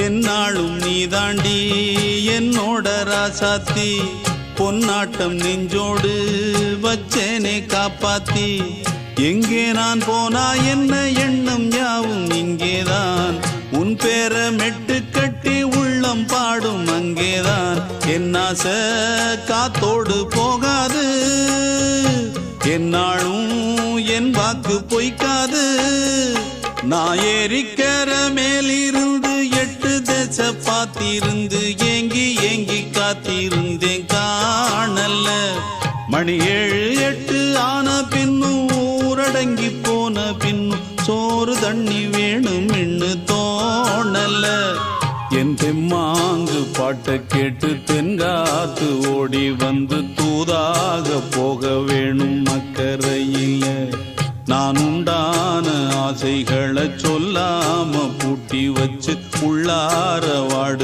என்னாலும் நீதாண்டி என்னோட ராசாத்தி பொன்னாட்டம் நெஞ்சோடு வச்சேனே காப்பாத்தி எங்கே நான் போனா என்ன எண்ணம் யாவும் இங்கேதான் உன் பேர மெட்டு கட்டி உள்ளம் பாடும் அங்கேதான் என் ஆசை காத்தோடு போகாது என்னாலும் என் வாக்கு பொய்க்காது நான் ஏறிக்கிற மேலிருந்து 8 தேச பார்த்திருந்து ஏங்கி ஏங்கி காத்திருந்தேன் காணல மணி 7 8 ஆன பின்னும் ஊரடங்கி போன பின்னும் சோறு தண்ணி வேணும் இன்னு தோணல என் தெம்மாங்கு பாட்டை கேட்டு தென்காத்து ஓடி வந்து தூதாக போக வேணும் அக்கறையில நான் உண்டான ஆசைகளை சொல்லாம பூட்டி வச்சு உள்ளார வாடு